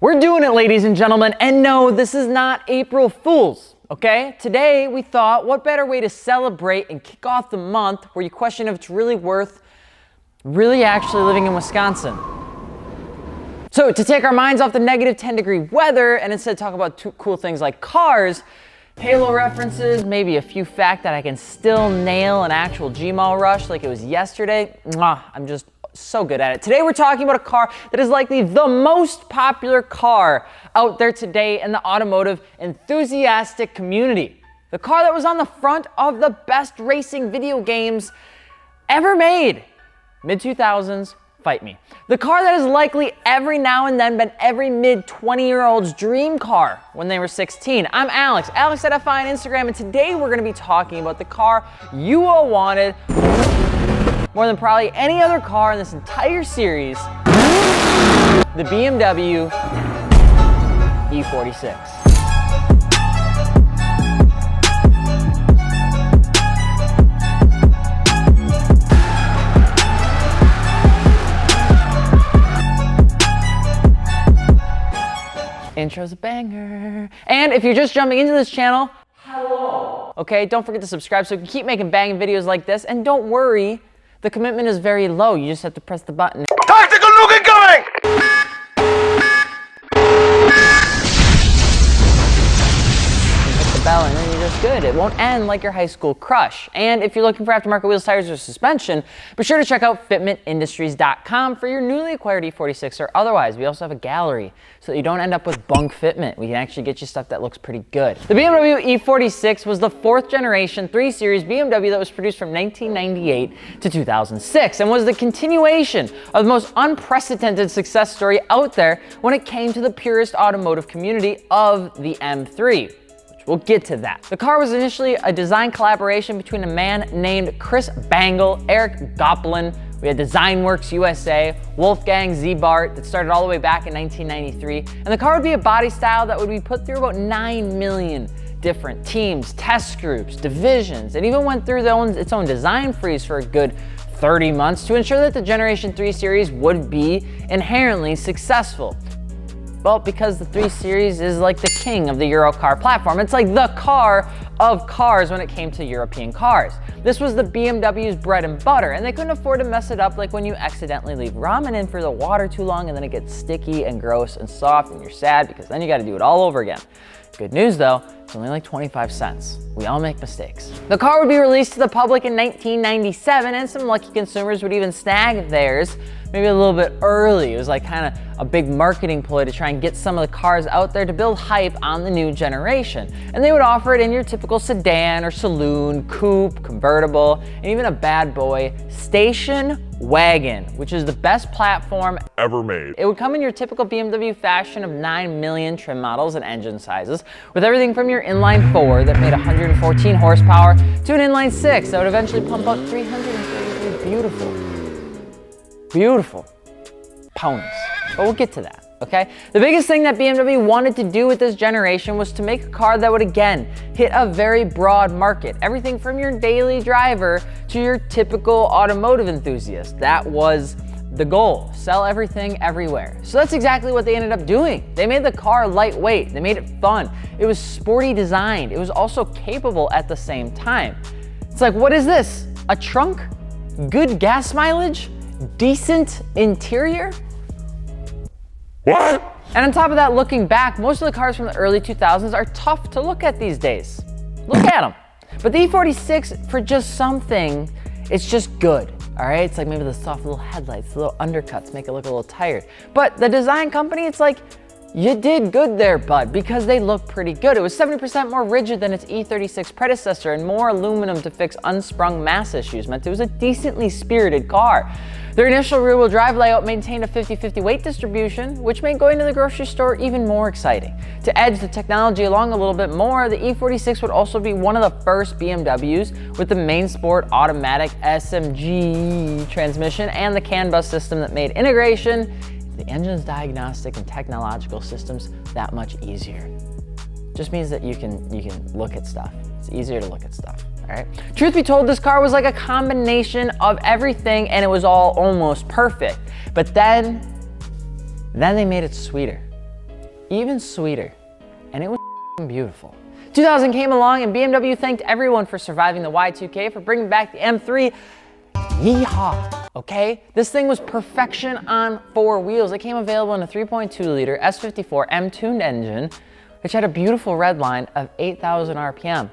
We're doing it, ladies and gentlemen, and no, this is not April Fool's, okay? Today, we thought, what better way to celebrate and kick off the month where you question if it's really worth actually living in Wisconsin. So to take our minds off the negative 10-degree weather and instead talk about cool things like cars, Halo references, maybe a few facts that I can still nail an actual Gmail rush like it was yesterday, I'm just so good at it. Today we're talking about a car that is likely the most popular car out there today in the automotive enthusiastic community. The car that was on the front of the best racing video games ever made. Mid-2000s, fight me. The car that has likely every now and then been every mid-20-year-old's dream car when they were 16. I'm Alex at FI on Instagram, and today we're gonna be talking about the car you all wanted more than probably any other car in this entire series, the BMW E46. Intro's a banger. And if you're just jumping into this channel, hello. Okay, don't forget to subscribe so we can keep making banging videos like this. And don't worry, the commitment is very low. You just have to press the button. Tactical nuke incoming! Hit the bell and then you're just good. It won't end like your high school crush. And if you're looking for aftermarket wheels, tires, or suspension, be sure to check out fitmentindustries.com for your newly acquired E46 or otherwise. We also have a gallery so that you don't end up with bunk fitment. We can actually get you stuff that looks pretty good. The BMW E46 was the 4th generation 3 Series BMW that was produced from 1998 to 2006 and was the continuation of the most unprecedented success story out there when it came to the purist automotive community of the M3. We'll get to that. The car was initially a design collaboration between a man named Chris Bangle, Eric Goplin. We had Designworks USA, Wolfgang Ziebart that started all the way back in 1993. And the car would be a body style that would be put through about 9 million different teams, test groups, divisions. It even went through its own design freeze for a good 30 months to ensure that the Generation 3 Series would be inherently successful. Well, because the 3 Series is like the king of the Eurocar platform. It's like the car of cars when it came to European cars. This was the BMW's bread and butter, and they couldn't afford to mess it up like when you accidentally leave ramen in for the water too long and then it gets sticky and gross and soft and you're sad because then you gotta do it all over again. Good news though, it's only like 25 cents. We all make mistakes. The car would be released to the public in 1997 and some lucky consumers would even snag theirs maybe a little bit early. It was like kind of a big marketing ploy to try and get some of the cars out there to build hype on the new generation. And they would offer it in your typical sedan or saloon, coupe, convertible, and even a bad boy station wagon, which is the best platform Ever made. It would come in your typical BMW fashion of 9 million trim models and engine sizes, with everything from your inline 4 that made 114 horsepower to an inline 6 that would eventually pump out 333 beautiful ponies. But we'll get to that, okay? The biggest thing that BMW wanted to do with this generation was to make a car that would, again, hit a very broad market. Everything from your daily driver to your typical automotive enthusiast. That was the goal, sell everything everywhere. So that's exactly what they ended up doing. They made the car lightweight, they made it fun. It was sporty designed. It was also capable at the same time. It's like, what is this? A trunk? Good gas mileage? Decent interior? What? And on top of that, looking back, most of the cars from the early 2000s are tough to look at these days. Look at them. But the E46, for just something, it's just good. All right, it's like maybe the soft little headlights, the little undercuts make it look a little tired. But the design company, it's like, you did good there, bud, because they look pretty good. It was 70% more rigid than its E36 predecessor and more aluminum to fix unsprung mass issues, meant it was a decently spirited car. Their initial rear-wheel drive layout maintained a 50-50 weight distribution, which made going to the grocery store even more exciting. To edge the technology along a little bit more, the E46 would also be one of the first BMWs with the main sport automatic SMG transmission and the CAN bus system that made integration the engine's diagnostic and technological systems that much easier. Just means that you can look at stuff. It's easier to look at stuff, all right? Truth be told, this car was like a combination of everything and it was all almost perfect. But then they made it sweeter. even sweeter, and it was beautiful. 2000 came along and BMW thanked everyone for surviving the Y2K, for bringing back the M3. Yeehaw, okay? This thing was perfection on 4 wheels. It came available in a 3.2 liter S54 M-tuned engine, which had a beautiful red line of 8,000 RPM.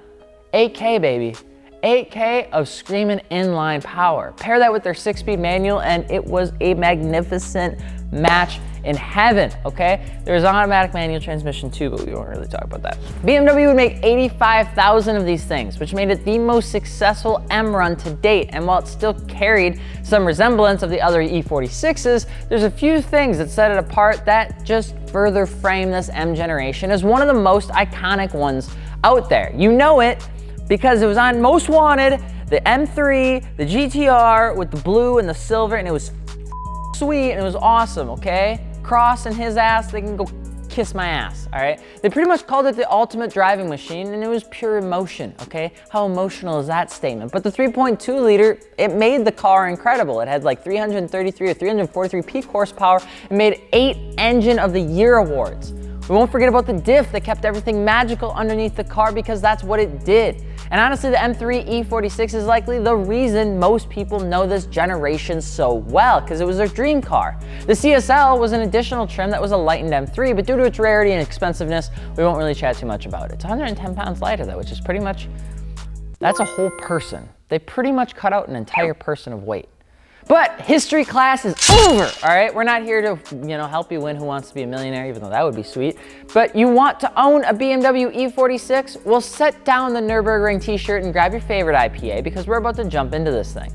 8K, baby. 8K of screaming inline power. Pair that with their 6-speed manual and it was a magnificent match in heaven, okay? There's an automatic manual transmission too, but we won't really talk about that. BMW would make 85,000 of these things, which made it the most successful M run to date. And while it still carried some resemblance of the other E46s, there's a few things that set it apart that just further frame this M generation as one of the most iconic ones out there. You know it because it was on Most Wanted, the M3, the GTR with the blue and the silver, and it was sweet and it was awesome, okay? Cross and his ass, they can go kiss my ass, all right? They pretty much called it the ultimate driving machine, and it was pure emotion, okay? How emotional is that statement? But the 3.2 liter, it made the car incredible. It had like 333 or 343 peak horsepower. It made 8 Engine of the Year awards. We won't forget about the diff that kept everything magical underneath the car because that's what it did. And honestly, the M3 E46 is likely the reason most people know this generation so well, because it was their dream car. The CSL was an additional trim that was a lightened M3, but due to its rarity and expensiveness, we won't really chat too much about it. It's 110 pounds lighter though, which is pretty much, that's a whole person. They pretty much cut out an entire person of weight. But history class is over, all right? We're not here to, help you win Who Wants to Be a Millionaire, even though that would be sweet. But you want to own a BMW E46? Well, set down the Nürburgring t-shirt and grab your favorite IPA because we're about to jump into this thing.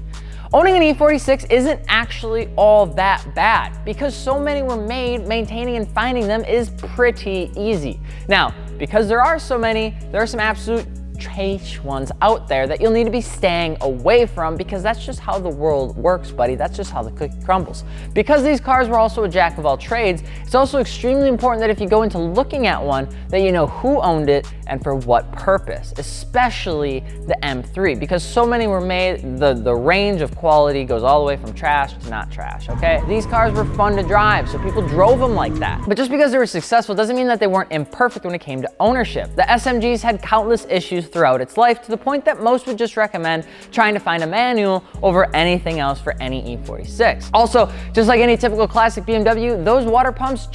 Owning an E46 isn't actually all that bad because so many were made, maintaining and finding them is pretty easy. Now, because there are so many, there are some absolute trash ones out there that you'll need to be staying away from because that's just how the world works, buddy. That's just how the cookie crumbles. Because these cars were also a jack of all trades, it's also extremely important that if you go into looking at one, that you know who owned it and for what purpose, especially the M3, because so many were made, the range of quality goes all the way from trash to not trash, okay? These cars were fun to drive, so people drove them like that. But just because they were successful doesn't mean that they weren't imperfect when it came to ownership. The SMGs had countless issues throughout its life to the point that most would just recommend trying to find a manual over anything else for any E46. Also, just like any typical classic BMW, those water pumps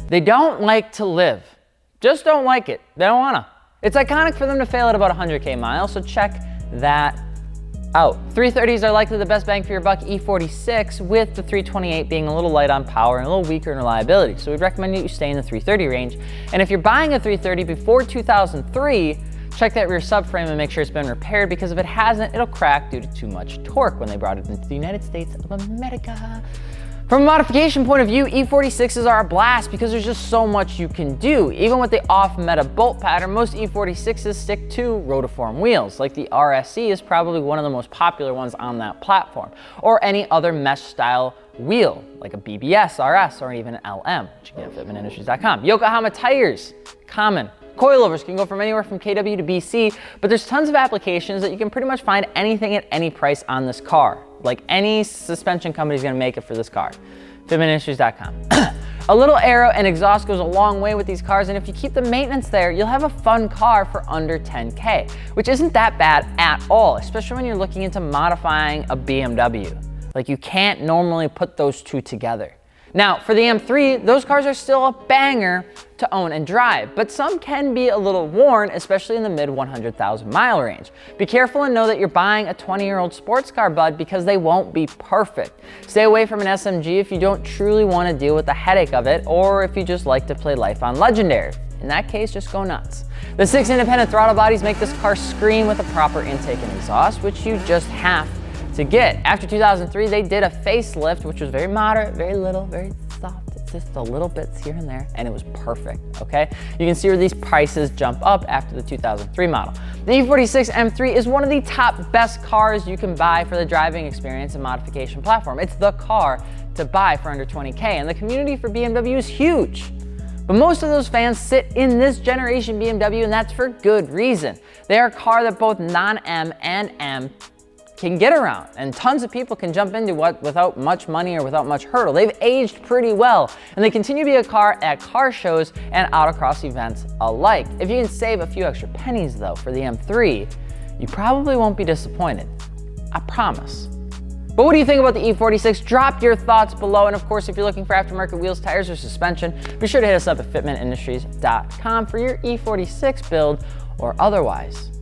they don't like to live. Just don't like it. They don't wanna. It's iconic for them to fail at about 100K miles, so check that out. 330s are likely the best bang for your buck E46, with the 328 being a little light on power and a little weaker in reliability. So we'd recommend that you stay in the 330 range. And if you're buying a 330 before 2003, check that rear subframe and make sure it's been repaired, because if it hasn't, it'll crack due to too much torque when they brought it into the United States of America. From a modification point of view, E46s are a blast because there's just so much you can do. Even with the off-meta bolt pattern, most E46s stick to rotiform wheels. Like the RSE is probably one of the most popular ones on that platform. Or any other mesh style wheel, like a BBS, RS, or even an LM, which you can get at fitmentindustries.com. Yokohama tires, common. Coilovers can go from anywhere from KW to BC, but there's tons of applications that you can pretty much find anything at any price on this car. Like any suspension company is gonna make it for this car. Fitmentindustries.com. A little aero and exhaust goes a long way with these cars, and if you keep the maintenance there, you'll have a fun car for under 10K, which isn't that bad at all, especially when you're looking into modifying a BMW. Like, you can't normally put those two together. Now, for the M3, those cars are still a banger to own and drive, but some can be a little worn, especially in the mid 100,000 mile range. Be careful and know that you're buying a 20-year-old sports car, bud, because they won't be perfect. Stay away from an SMG if you don't truly want to deal with the headache of it, or if you just like to play life on Legendary. In that case, just go nuts. The 6 independent throttle bodies make this car scream with a proper intake and exhaust, which you just have to get. After 2003, they did a facelift, which was very moderate, very little, very soft. It's just a little bits here and there, and it was perfect, okay? You can see where these prices jump up after the 2003 model. The E46 M3 is one of the top best cars you can buy for the driving experience and modification platform. It's the car to buy for under 20K, and the community for BMW is huge. But most of those fans sit in this generation BMW, and that's for good reason. They are a car that both non-M and M can get around, and tons of people can jump into what without much money or without much hurdle. They've aged pretty well, and they continue to be a car at car shows and autocross events alike. If you can save a few extra pennies though for the M3, you probably won't be disappointed. I promise. But what do you think about the E46? Drop your thoughts below. And of course, if you're looking for aftermarket wheels, tires, or suspension, be sure to hit us up at fitmentindustries.com for your E46 build or otherwise.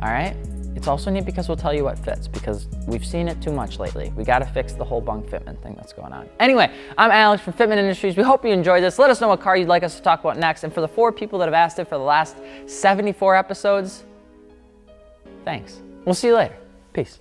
All right? It's also neat because we'll tell you what fits, because we've seen it too much lately. We gotta fix the whole bunk fitment thing that's going on. Anyway, I'm Alex from Fitment Industries. We hope you enjoyed this. Let us know what car you'd like us to talk about next. And for the 4 people that have asked it for the last 74 episodes, thanks. We'll see you later. Peace.